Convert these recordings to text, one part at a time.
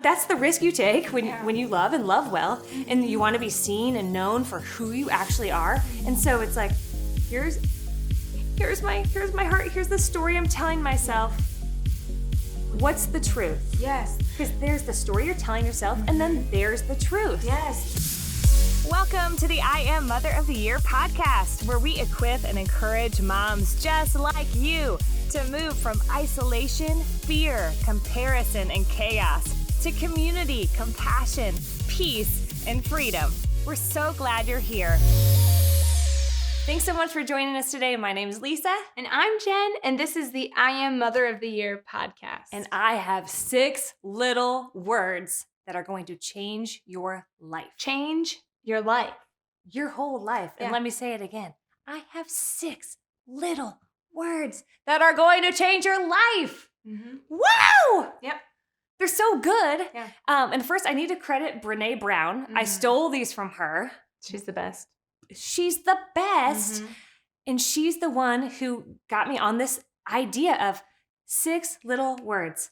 that's the risk you take when you love and love well, and you want to be seen and known for who you actually are. And so it's like, here's my heart. Here's the story I'm telling myself. What's the truth? Yes. Because there's the story you're telling yourself, and then there's the truth. Yes. Welcome to the I Am Mother of the Year podcast, where we equip and encourage moms just like you to move from isolation, fear, comparison, and chaos to community, compassion, peace, and freedom. We're so glad you're here. Thanks so much for joining us today. My name is Lisa. And I'm Jen, and this is the I Am Mother of the Year podcast. And I have 6 little words that are going to change your life. Change your life. Your whole life. Yeah. And let me say it again. I have 6 little words that are going to change your life. Mm-hmm. Wow! Yep. They're so good. Yeah. And first, I need to credit Brene Brown. I stole these from her. She's the best. She's the best. And she's the one who got me on this idea of 6 little words.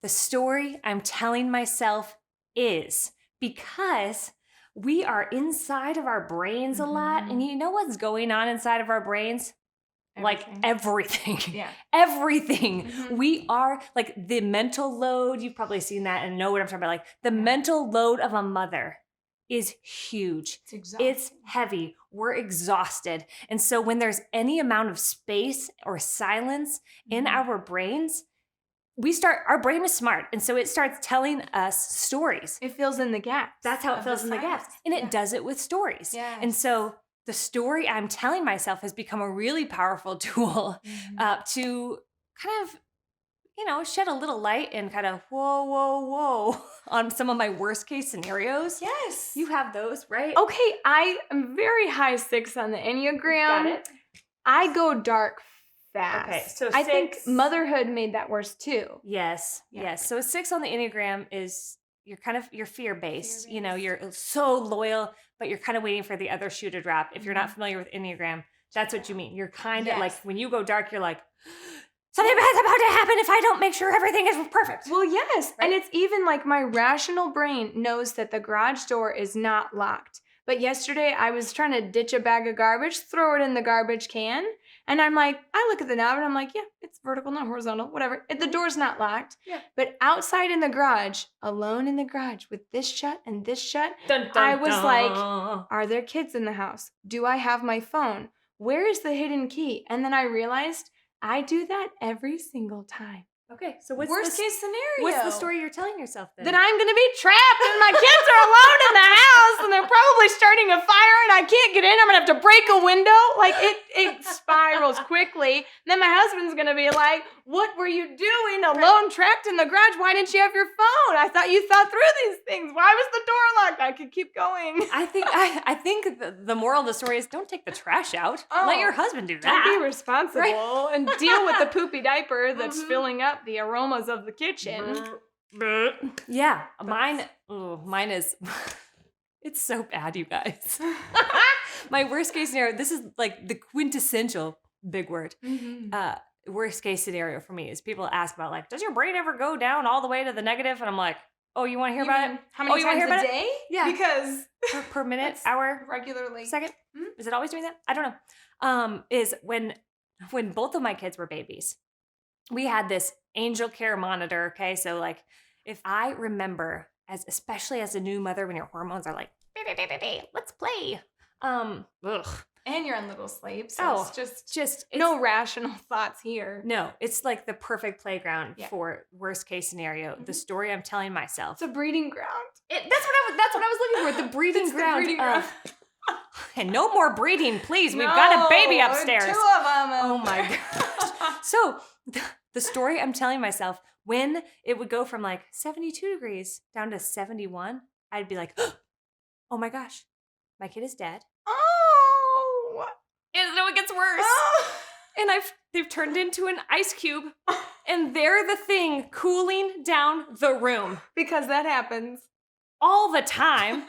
The story I'm telling myself is, because we are inside of our brains a lot. And you know what's going on inside of our brains? Like everything. Yeah. Everything. We are like the mental load. You've probably seen that and know what I'm talking about. Like the mental load of a mother is huge. It's exhausting. It's heavy. We're exhausted. And so when there's any amount of space or silence in our brains, our brain is smart. And so it starts telling us stories. It fills in the gaps. That's how it fills in the gaps. And it does it with stories. Yes. And so the story I'm telling myself has become a really powerful tool to kind of, shed a little light and kind of whoa on some of my worst case scenarios. Yes. You have those, right? Okay, I am very high 6 on the Enneagram. Got it. I go dark fast. Okay, so I think 6 motherhood made that worse too. Yes. Yeah. Yes. So a 6 on the Enneagram is you're fear-based. You're so loyal, but you're kind of waiting for the other shoe to drop. If you're not familiar with Enneagram, that's what you mean. You're kind of like, when you go dark, you're like, something bad's about to happen if I don't make sure everything is perfect. Well, yes. Right? And it's even like my rational brain knows that the garage door is not locked. But yesterday I was trying to ditch a bag of garbage, throw it in the garbage can. And I'm like, I look at the knob and I'm like, yeah, it's vertical, not horizontal, whatever. The door's not locked. Yeah. But outside in the garage, alone in the garage with this shut and this shut, I was like, are there kids in the house? Do I have my phone? Where is the hidden key? And then I realized I do that every single time. Okay, so what's worst case scenario? What's the story you're telling yourself then? That I'm going to be trapped and my kids are alone in the house and they're probably starting a fire and I can't get in. I'm going to have to break a window. Like it spirals quickly. And then my husband's going to be like, what were you doing alone, trapped in the garage? Why didn't you have your phone? I thought you thought through these things. Why was the door locked? I could keep going. I think the moral of the story is don't take the trash out. Let your husband do that. Don't be responsible and deal with the poopy diaper that's filling up the aromas of the kitchen. Yeah, mine is, it's so bad, you guys. My worst case scenario, this is like the quintessential big word. Worst case scenario for me is people ask about like, does your brain ever go down all the way to the negative? And I'm like, oh, you want to hear about it? How many times a day? Yeah. Because per minute, hour, regularly. Second? Is it always doing that? I don't know. Is when both of my kids were babies, we had this angel care monitor. Okay. So like if I remember especially as a new mother, when your hormones are like, let's play. And you're on little sleep. So it's just no rational thoughts here. No, it's like the perfect playground for worst case scenario. The story I'm telling myself. It's a breeding ground. That's what I was looking for. The breeding ground. The breeding ground. And no more breeding, please. We've got a baby upstairs. 2 of them. Oh my gosh. So the story I'm telling myself, when it would go from like 72 degrees down to 71, I'd be like, oh my gosh, my kid is dead. Oh. And so it gets worse. Oh. And they've turned into an ice cube. And they're the thing cooling down the room. Because that happens. All the time.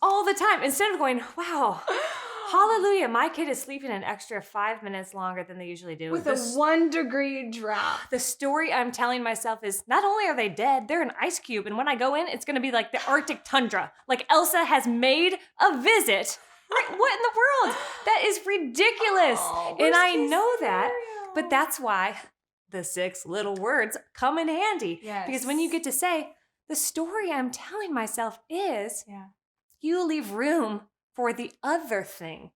All the time. Instead of going, wow, hallelujah, my kid is sleeping an extra 5 minutes longer than they usually do. With a 1 degree drop. The story I'm telling myself is not only are they dead, they're an ice cube. And when I go in, it's going to be like the Arctic tundra. Like Elsa has made a visit. Right? What in the world? That is ridiculous. And I know that, but that's why the 6 little words come in handy. Yes. Because when you get to say, the story I'm telling myself is, you leave room for the other thing,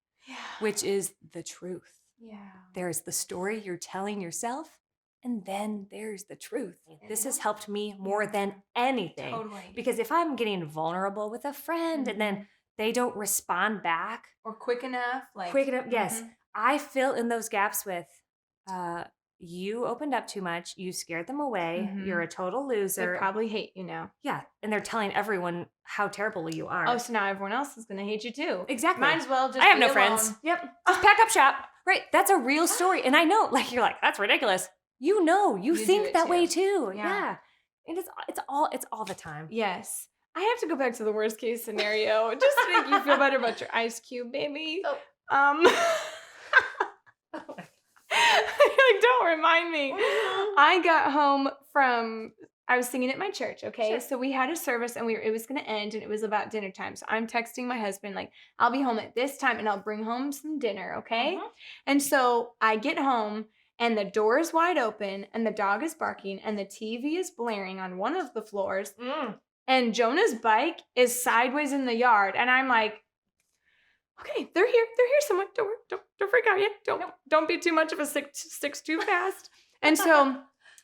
which is the truth. Yeah. There's the story you're telling yourself, and then there's the truth. This has helped me more than anything. Totally. Because if I'm getting vulnerable with a friend and then they don't respond back. Or quick enough. Yes. I fill in those gaps with, you opened up too much. You scared them away. You're a total loser. They probably hate you now. Yeah. And they're telling everyone how terrible you are. Oh, so now everyone else is going to hate you too. Exactly. Might as well just I have be no alone. friends. Yep. Just pack up shop. Right. That's a real story. And I know, like, you're like, that's ridiculous. You know, you think that way too. Yeah. And it's all the time. Yes. I have to go back to the worst case scenario just to make you feel better about your ice cube, baby. Like, don't remind me. I got home from, I was singing at my church, okay? Sure. So we had a service and it was going to end and it was about dinner time. So I'm texting my husband, like, I'll be home at this time and I'll bring home some dinner, okay? And so I get home and the door is wide open and the dog is barking and the TV is blaring on one of the floors. And Jonah's bike is sideways in the yard. And I'm like, okay, they're here somewhere. Don't freak out yet. Don't be too much of a six too fast. And so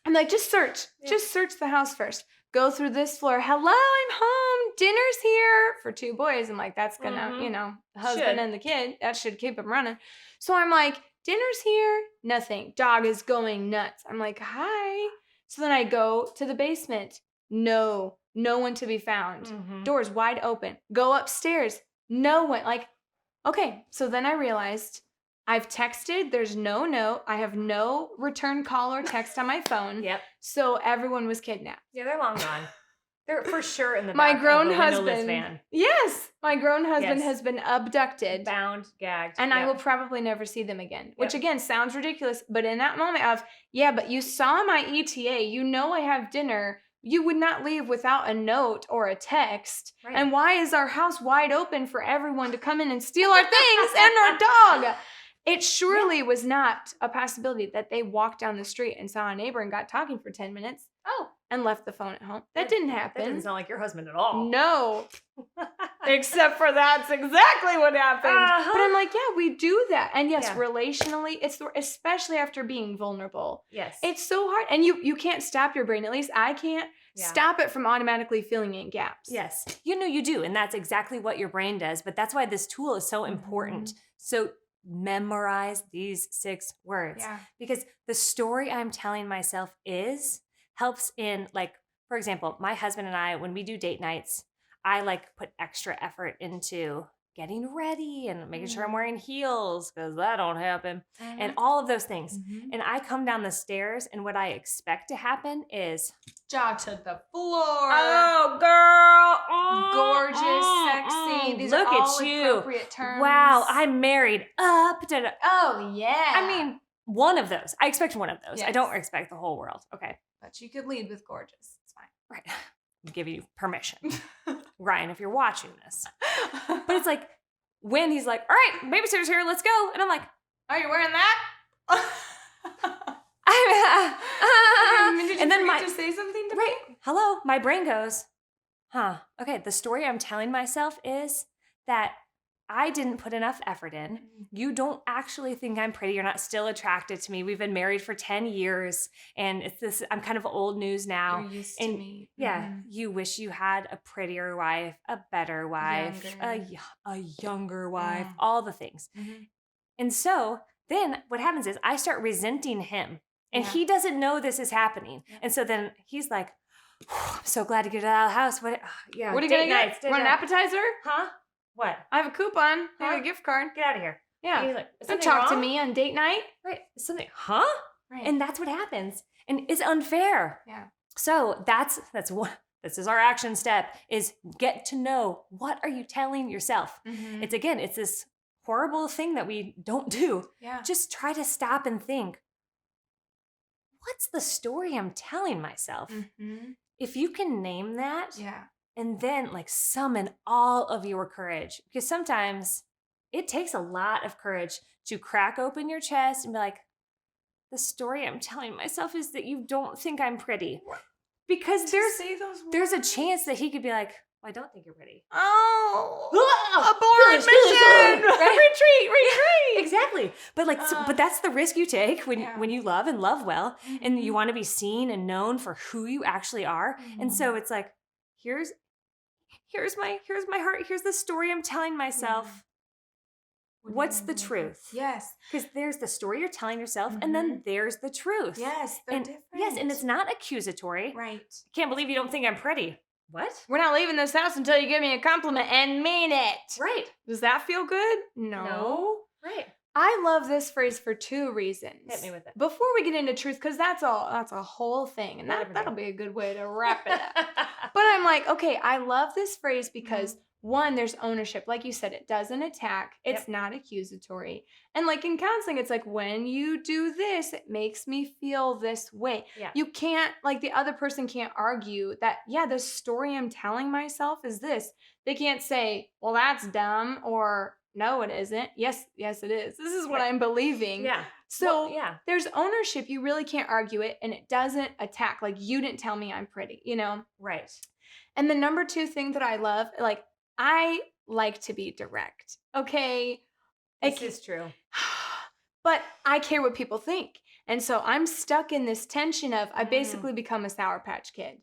I'm like, just search the house first. Go through this floor. Hello, I'm home. Dinner's here for 2 boys. I'm like, that's gonna, the husband and the kid, that should keep them running. So I'm like, dinner's here. Nothing. Dog is going nuts. I'm like, hi. So then I go to the basement. No one to be found. Doors wide open. Go upstairs. No one. Like, okay. So then I realized I've texted. There's no note. I have no return call or text on my phone. Yep. So everyone was kidnapped. Yeah, they're long gone. They're for sure in the My back grown of the windowless husband. van. Yes. My grown husband has been abducted. Bound, gagged. And I will probably never see them again. Which again sounds ridiculous. But in that moment of, but you saw my ETA. You know I have dinner. You would not leave without a note or a text. Right. And why is our house wide open for everyone to come in and steal our things and our dog? It surely was not a possibility that they walked down the street and saw a neighbor and got talking for 10 minutes. And left the phone at home. That didn't happen. That didn't sound like your husband at all. No. Except for that's exactly what happened. But I'm like, we do that. And yes, relationally, it's especially after being vulnerable. Yes. It's so hard. And you can't stop your brain. At least I can't stop it from automatically filling in gaps. Yes. You do. And that's exactly what your brain does. But that's why this tool is so important. So memorize these 6 words. Yeah. Because the story I'm telling myself helps in, like, for example, my husband and I, when we do date nights, I put extra effort into getting ready and making sure I'm wearing heels because that don't happen and all of those things. And I come down the stairs and what I expect to happen is jaw to the floor. Oh, girl. Gorgeous, sexy. These Look are all at you. appropriate terms. Wow, I'm married up. Oh, yeah. I mean, one of those. I expect one of those. Yes. I don't expect the whole world. Okay. But you could lead with gorgeous. It's fine. Right. Give you permission. Ryan, if you're watching this. But it's like, when he's like, all right, babysitter's here, let's go. And I'm like, are you wearing that? Did you forget to say something to me? Hello, my brain goes, okay, the story I'm telling myself is that I didn't put enough effort in. You don't actually think I'm pretty. You're not still attracted to me. We've been married for 10 years and it's this, I'm kind of old news now. You're used to me. Yeah. You wish you had a prettier wife, a better wife, a younger wife, all the things. And so then what happens is I start resenting him and he doesn't know this is happening. And so then he's like, I'm so glad to get out of the house. What are you going to get? Want an appetizer? Huh? What? I have a coupon. I have a gift card. Get out of here. Yeah. He's like, don't talk to me on date night. Right. Something, huh? Right. And that's what happens. And it's unfair. Yeah. So that's what, this is our action step, is get to know, what are you telling yourself? It's this horrible thing that we don't do. Yeah. Just try to stop and think, what's the story I'm telling myself? Mm-hmm. If you can name that, Yeah. and then like summon all of your courage, because sometimes it takes a lot of courage to crack open your chest and be like, the story I'm telling myself is that you don't think I'm pretty. Because there's a chance that he could be like, well, I don't think you're pretty. Oh, abort mission! Right? Retreat! Exactly. But like, but that's the risk you take when you love and love well, and you want to be seen and known for who you actually are. And so it's like, here's my heart. Here's the story I'm telling myself. What's the truth? Yes. Because there's the story you're telling yourself, and then there's the truth. Yes, they're different. Yes, and it's not accusatory. Right. Can't believe you don't think I'm pretty. What? We're not leaving this house until you give me a compliment and mean it. Right. Does that feel good? No. Right. I love this phrase for 2 reasons. Hit me with it. Before we get into truth, because that's a whole thing, and that'll be a good way to wrap it up. But I'm like, okay, I love this phrase because one, there's ownership. Like you said, it doesn't attack. It's not accusatory. And like in counseling, it's like, when you do this, it makes me feel this way. Yeah. You can't, like the other person can't argue that, yeah, the story I'm telling myself is this. They can't say, well, that's dumb, or no, it isn't. Yes, it is. This is what I'm believing. Yeah. So there's ownership. You really can't argue it, and it doesn't attack. Like, you didn't tell me I'm pretty, you know? Right. And the number 2 thing that I love, like, I like to be direct, okay? This is true. But I care what people think. And so I'm stuck in this tension of, I basically become a Sour Patch Kid.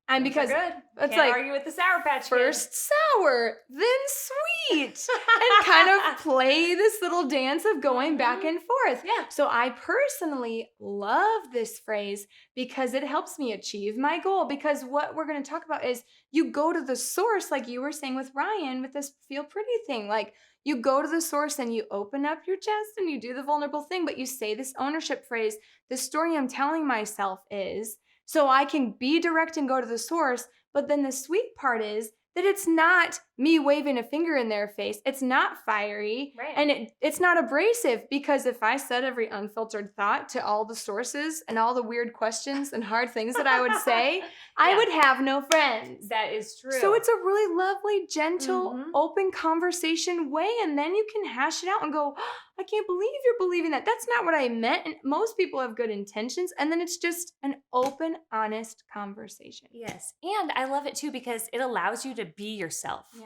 And because good. It's Can't like, argue with the Sour Patch Kid. first sour, then sweet, and kind of play this little dance of going back and forth. Yeah. So I personally love this phrase because it helps me achieve my goal. Because what we're going to talk about is, you go to the source, like you were saying with Ryan, with this feel pretty thing. Like, you go to the source and you open up your chest and you do the vulnerable thing, but you say this ownership phrase, the story I'm telling myself is, so I can be direct and go to the source. But then the sweet part is that it's not me waving a finger in their face. It's not fiery. Right. And it's not abrasive, because if I said every unfiltered thought to all the sources and all the weird questions and hard things that I would say, I would have no friends. That is true. So it's a really lovely, gentle, open conversation way. And then you can hash it out and go, oh, I can't believe you're believing that. That's not what I meant. And most people have good intentions. And then it's just an open, honest conversation. Yes. And I love it too, because it allows you to be yourself. Yeah.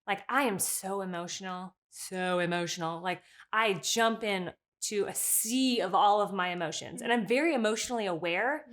Like, I am so emotional. Like, I jump in to a sea of all of my emotions, and I'm very emotionally aware,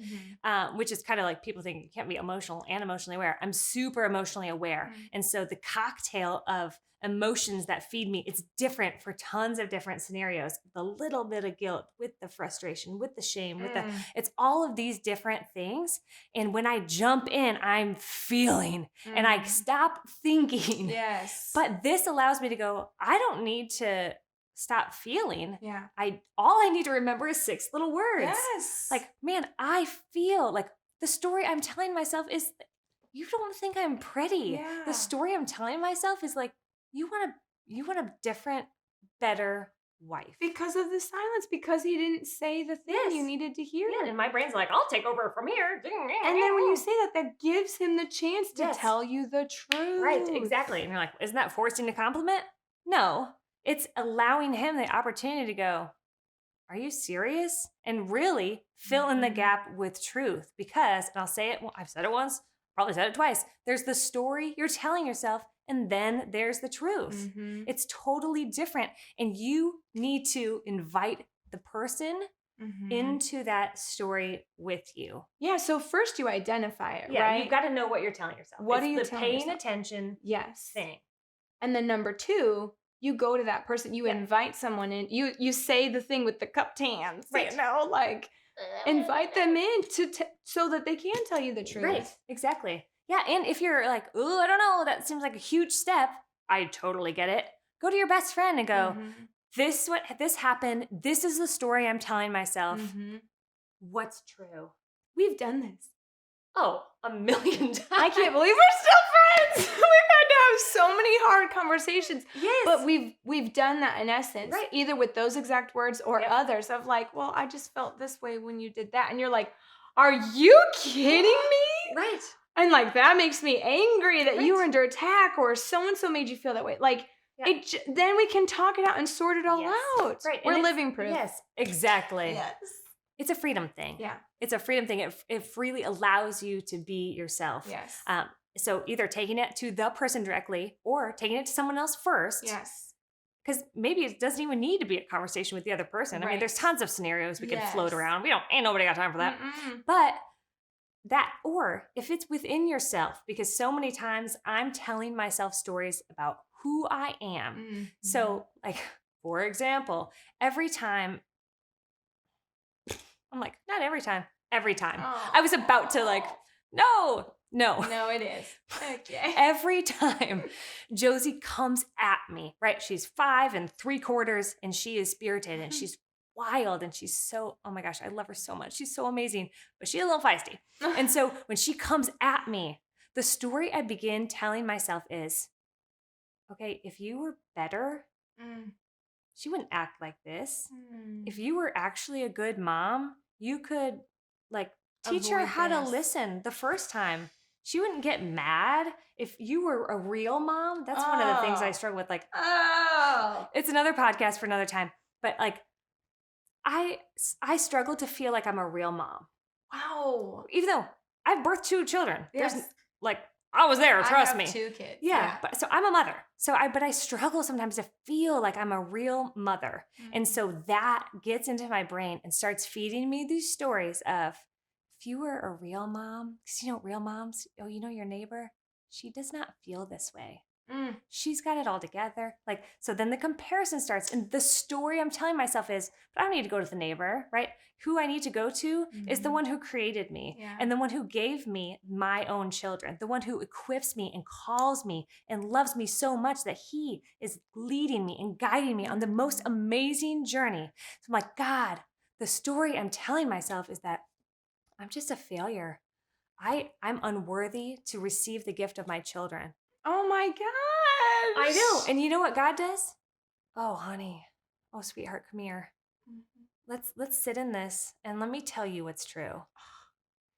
which is kind of like, people think you can't be emotional and emotionally aware. I'm super emotionally aware. And so the cocktail of emotions that feed me, it's different for tons of different scenarios. The little bit of guilt with the frustration, with the shame, with it's all of these different things. And when I jump in, I'm feeling and I stop thinking. Yes. But this allows me to go, I don't need to stop feeling. Yeah. All I need to remember is 6 little words. Yes. Like, man, I feel like the story I'm telling myself is, you don't think I'm pretty. Yeah. The story I'm telling myself is like, you want a different, better wife. Because of the silence, because he didn't say the thing you needed to hear. Yeah, and my brain's like, I'll take over from here. And then when you say that, that gives him the chance to tell you the truth. Right, exactly. And you're like, isn't that forcing a compliment? No. It's allowing him the opportunity to go, are you serious? And really fill in the gap with truth. Because, and I'll say it, I've said it once, probably said it twice, there's the story you're telling yourself, and then there's the truth. It's totally different. And you need to invite the person into that story with you. Yeah, so first you identify it, Yeah, right? you've got to know what you're telling yourself. What it's are you the telling paying yourself? attention Yes. thing. And then number 2, you go to that person, you invite someone in, you say the thing with the cupped hands, right? You know, like invite them in so that they can tell you the truth. Right, exactly. Yeah, and if you're like, oh, I don't know, that seems like a huge step, I totally get it. Go to your best friend and go, this happened. This is the story I'm telling myself. What's true? We've done this. Oh, a million times. I can't believe we're still friends. We've had to have so many hard conversations. Yes. But we've done that in essence, Right. either with those exact words or others of like, well, I just felt this way when you did that. And you're like, are you kidding me? Right. And like, that makes me angry that you Right. were under attack or so-and-so made you feel that way. Like, then we can talk it out and sort it all out. Right. We're living proof. Yes, exactly. Yes. It's a freedom thing. Yeah. It's a freedom thing. It freely allows you to be yourself. Yes. So either taking it to the person directly or taking it to someone else first. Yes. Because maybe it doesn't even need to be a conversation with the other person. I mean, there's tons of scenarios we could float around. Ain't nobody got time for that. But that, or if it's within yourself, because so many times I'm telling myself stories about who I am. So, like, for example, every time, I'm like, not every time, every time. I was about to like, no, it is. Okay. Every time Josie comes at me, right? She's 5 3/4 and she is spirited and she's wild and she's so, oh my gosh, I love her so much. She's so amazing, but she's a little feisty. And so when she comes at me, the story I begin telling myself is, okay, if you were better, she wouldn't act like this. If you were actually a good mom, you could like teach her how to listen the first time. She wouldn't get mad if you were a real mom. That's one of the things I struggle with. Like, it's another podcast for another time. But like, I struggle to feel like I'm a real mom. Wow. Even though I've birthed 2 children. Yes. There's like, I was there, trust me. 2 kids. Yeah. But so I'm a mother. But I struggle sometimes to feel like I'm a real mother. And so that gets into my brain and starts feeding me these stories of, if you were a real mom, because real moms, your neighbor, she does not feel this way. She's got it all together. Like, so then the comparison starts. And the story I'm telling myself is, but I don't need to go to the neighbor, right? Who I need to go to is the one who created me and the one who gave me my own children, the one who equips me and calls me and loves me so much that he is leading me and guiding me on the most amazing journey. So I'm like, God, the story I'm telling myself is that I'm just a failure. I'm unworthy to receive the gift of my children. Oh my gosh. I know. And you know what God does? Oh, honey. Oh, sweetheart, come here. Let's sit in this and let me tell you what's true.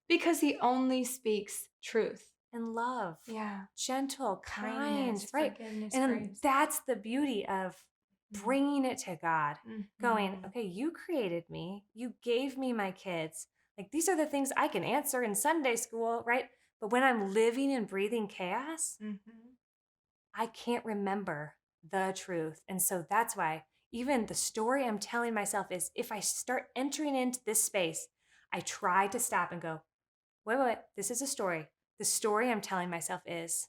Because he only speaks truth. And love. Yeah. Gentle, kind, kindness, right? Forgiveness, And grace. that's the beauty of bringing it to God. Going, okay, you created me. You gave me my kids. Like, these are the things I can answer in Sunday school, right? But when I'm living and breathing chaos, I can't remember the truth. And so that's why even the story I'm telling myself is, if I start entering into this space, I try to stop and go, wait, this is a story. The story I'm telling myself is,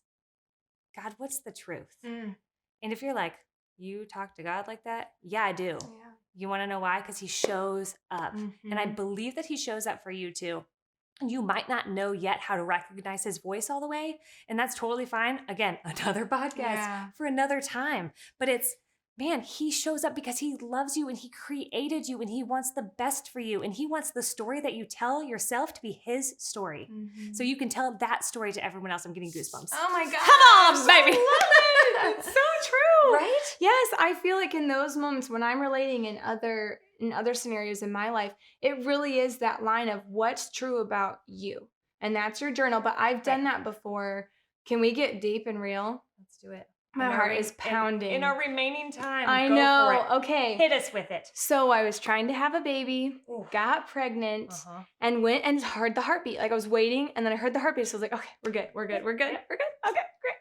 God, what's the truth? And if you're like, you talk to God like that? Yeah, I do. Yeah. You want to know why? Because he shows up. And I believe that he shows up for you too. You might not know yet how to recognize his voice all the way. And that's totally fine. Again, another podcast for another time. But it's, man, he shows up because he loves you and he created you and he wants the best for you. And he wants the story that you tell yourself to be his story. So you can tell that story to everyone else. I'm getting goosebumps. Oh my God. Come on, baby. I love it. It's so true. Right? Yes, I feel like in those moments when I'm relating in other scenarios in my life, it really is that line of what's true about you. And that's your journal. But I've done that before. Can we get deep and real? Let's do it. My heart is pounding. In our remaining time. I go know. For it. Okay. Hit us with it. So I was trying to have a baby, got pregnant, and went and heard the heartbeat. Like, I was waiting, and then I heard the heartbeat. So I was like, okay, we're good. Okay, great.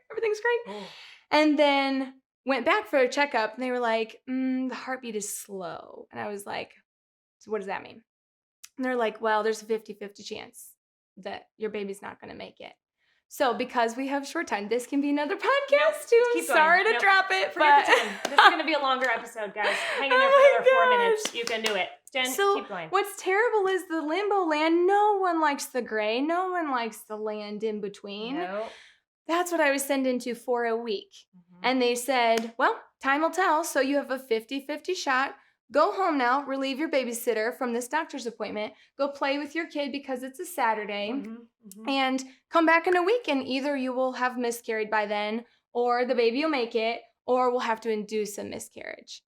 Everything's great. And then went back for a checkup, and they were like, the heartbeat is slow. And I was like, so what does that mean? And they're like, well, there's a 50-50 chance that your baby's not going to make it. So because we have short time, this can be another podcast too. I'm sorry to drop it. But this is going to be a longer episode, guys. Hang in there for another 4 minutes. You can do it. Jen, keep going. What's terrible is the limbo land. No one likes the gray. No one likes the land in between. No. That's what I was sent into for a week. And they said, well, time will tell. So you have a 50-50 shot. Go home now, relieve your babysitter from this doctor's appointment, go play with your kid because it's a Saturday, and come back in a week, and either you will have miscarried by then, or the baby will make it, or we'll have to induce a miscarriage.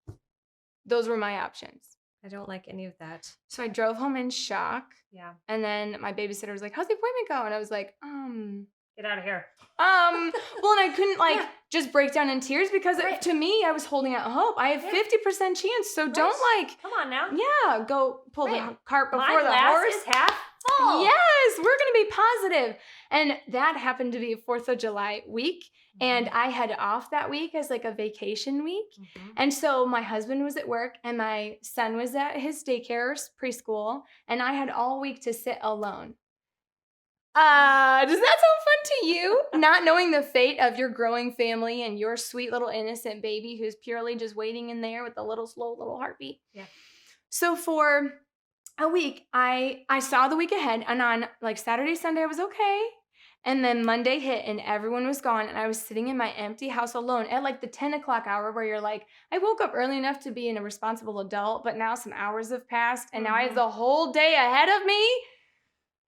Those were my options. I don't like any of that. So I drove home in shock. Yeah. And then my babysitter was like, how's the appointment go? And I was like, Get out of here. well, and I couldn't just break down in tears because to me, I was holding out hope. I have 50% chance. So don't Come on now. Yeah, go pull the cart before My the glass horse. is half full. Yes, we're going to be positive. And that happened to be 4th of July week. And I had off that week as like a vacation week. And so my husband was at work and my son was at his daycare or preschool. And I had all week to sit alone. Does that sound fun to you? Not knowing the fate of your growing family and your sweet little innocent baby who's purely just waiting in there with a little slow little heartbeat. Yeah. So for a week, I saw the week ahead, and on like Saturday, Sunday, I was okay. And then Monday hit and everyone was gone. And I was sitting in my empty house alone at like the 10 o'clock hour where you're like, I woke up early enough to be a responsible adult, but now some hours have passed and now I have the whole day ahead of me.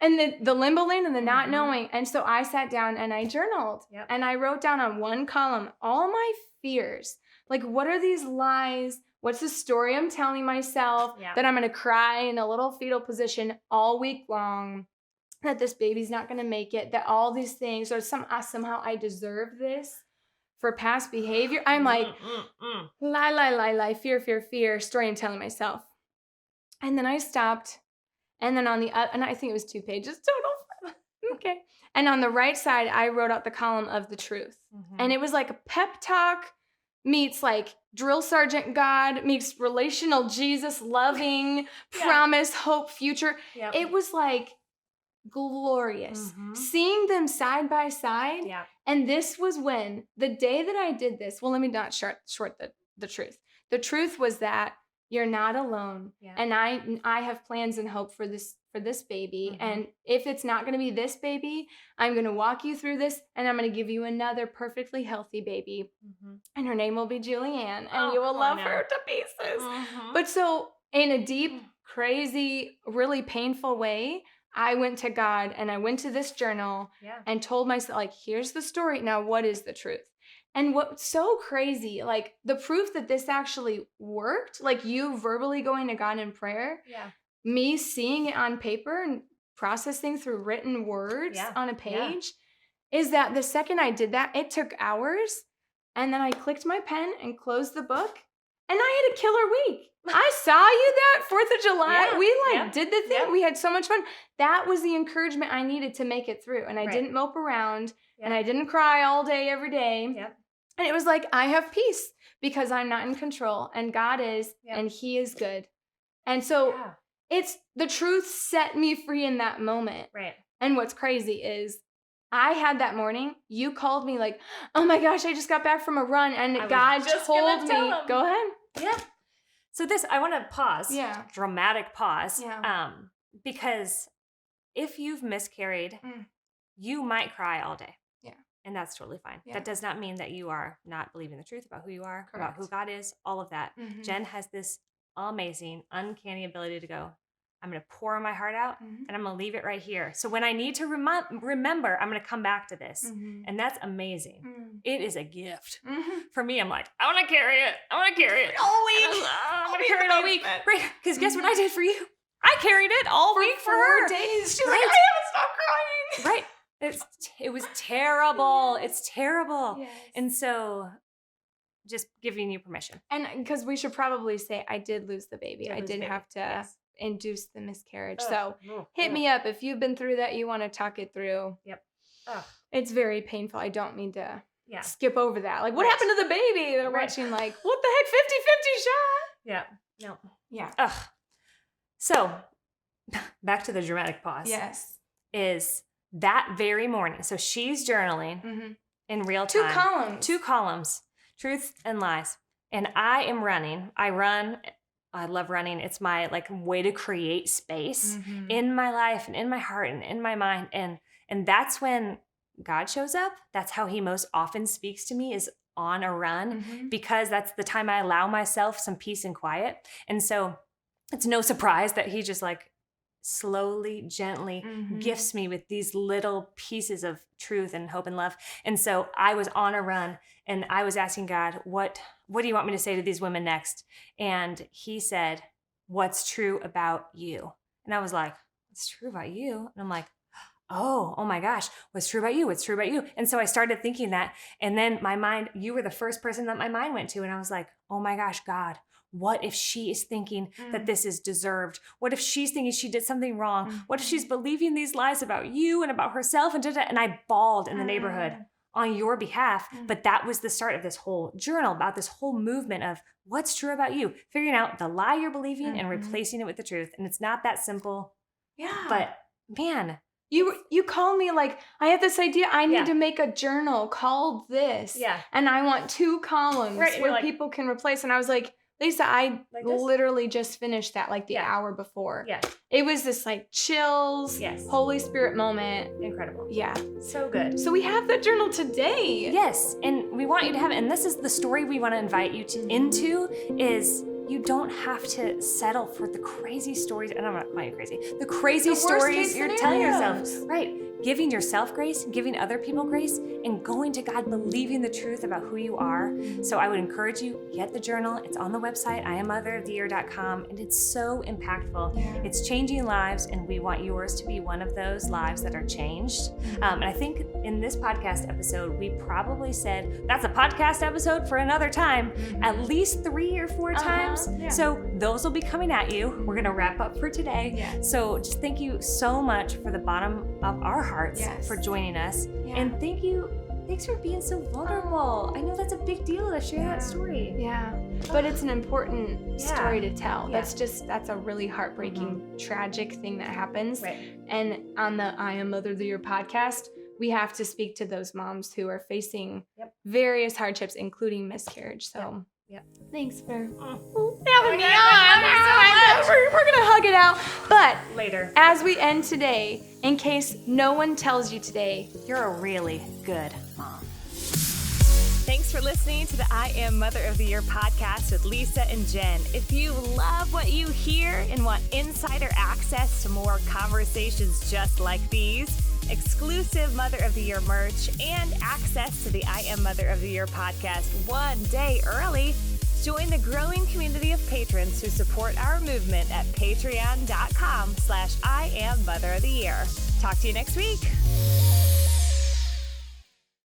And the limbo lane and the not knowing. And so I sat down and I journaled. And I wrote down on one column all my fears. Like, what are these lies? What's the story I'm telling myself that I'm going to cry in a little fetal position all week long? That this baby's not going to make it, that all these things, or somehow I deserve this for past behavior. I'm like, lie, fear, story I'm telling myself. And then I stopped, and then and I think it was 2 pages total. Okay. And on the right side, I wrote out the column of the truth. And it was like a pep talk meets like drill sergeant God meets relational Jesus, loving, promise, hope, future. It was like glorious. Seeing them side by side. And this was when the day that I did this, well, let me not short the truth. The truth was that you're not alone. And I have plans and hope for this baby. And if it's not going to be this baby, I'm going to walk you through this and I'm going to give you another perfectly healthy baby. And her name will be Julianne and you will love her to pieces. But so in a deep, crazy, really painful way, I went to God and I went to this journal and told myself, like, here's the story. Now, what is the truth? And what's so crazy, like the proof that this actually worked, like you verbally going to God in prayer, me seeing it on paper and processing through written words on a page, is that the second I did that, it took hours. And then I clicked my pen and closed the book. And I had a killer week. I saw you that 4th of July. We did the thing. We had so much fun. That was the encouragement I needed to make it through. And I didn't mope around and I didn't cry all day, every day. And it was like, I have peace because I'm not in control and God is, and he is good. And so it's the truth set me free in that moment. And what's crazy is I had that morning, you called me like, oh my gosh, I just got back from a run. And God told me, go ahead. So I want to pause. Dramatic pause. Because if you've miscarried, you might cry all day. And that's totally fine. That does not mean that you are not believing the truth about who you are, about who God is, all of that. Jen has this amazing, uncanny ability to go, I'm going to pour my heart out and I'm going to leave it right here. So when I need to remember, I'm going to come back to this. And that's amazing. It is a gift. For me, I'm like, I want to carry it. I want to carry it all week. I want to carry it all week. Right. Because guess what I did for you? I carried it all week for her. 4 days. She's like, I haven't stopped crying. Right. It was terrible. It's terrible. And so just giving you permission. And because we should probably say I did lose the baby. I did have to induce the miscarriage. So hit me up if you've been through that, you want to talk it through. It's very painful. I don't mean to skip over that. Like, what happened to the baby? They're watching like, what the heck, 50-50 shot? No. So back to the dramatic pause. Is that very morning. So she's journaling in real time. 2 columns, truth and lies. And I am running. I love running. It's my like way to create space in my life and in my heart and in my mind. And that's when God shows up. That's how he most often speaks to me, is on a run, because that's the time I allow myself some peace and quiet. And so it's no surprise that he just like slowly, gently gifts me with these little pieces of truth and hope and love. And so I was on a run and I was asking God, what do you want me to say to these women next? And he said, what's true about you? And I was like, what's true about you? And I'm like, oh my gosh, what's true about you? What's true about you? And so I started thinking that. And then my mind, you were the first person that my mind went to. And I was like, oh my gosh, God, what if she is thinking that this is deserved? What if she's thinking she did something wrong? What if she's believing these lies about you and about herself? And I bawled in the neighborhood on your behalf. But that was the start of this whole journal, about this whole movement of what's true about you, figuring out the lie you're believing and replacing it with the truth. And it's not that simple. Yeah. But man, you called me like, I have this idea. I need to make a journal called this. Yeah. And I want 2 columns where like, people can replace. And I was like, Lisa, I literally just finished that like the hour before. Yeah. It was this like chills, Holy Spirit moment. Incredible. Yeah. So good. So we have that journal today. Yes. And we want you to have it. And this is the story we want to invite you into is you don't have to settle for the crazy stories. And I'm not calling you crazy. The crazy stories you're telling yourself. Right. Giving yourself grace, giving other people grace, and going to God, believing the truth about who you are. So I would encourage you, get the journal. It's on the website, IamMotherOfTheYear.com, and it's so impactful. Yeah. It's changing lives, and we want yours to be one of those lives that are changed. And I think in this podcast episode, we probably said, that's a podcast episode for another time, at least 3 or 4 times. Yeah. So those will be coming at you. We're going to wrap up for today. Yeah. So just thank you so much for the bottom of our hearts for joining us. Yeah. And thanks for being so vulnerable. I know that's a big deal to share that story. Yeah. But it's an important story to tell. Yeah. That's a really heartbreaking, tragic thing that happens. Right. And on the I Am Mother of the Year podcast, we have to speak to those moms who are facing various hardships, including miscarriage. So thanks for having me on. We're going to hug it out. But later, as we end today, in case no one tells you today, you're a really good mom. Thanks for listening to the I Am Mother of the Year podcast with Lisa and Jen. If you love what you hear and want insider access to more conversations just like these, exclusive Mother of the Year merch, and access to the I Am Mother of the Year podcast one day early, join the growing community of patrons who support our movement at patreon.com/IamMotherOfTheYear. Talk to you next week.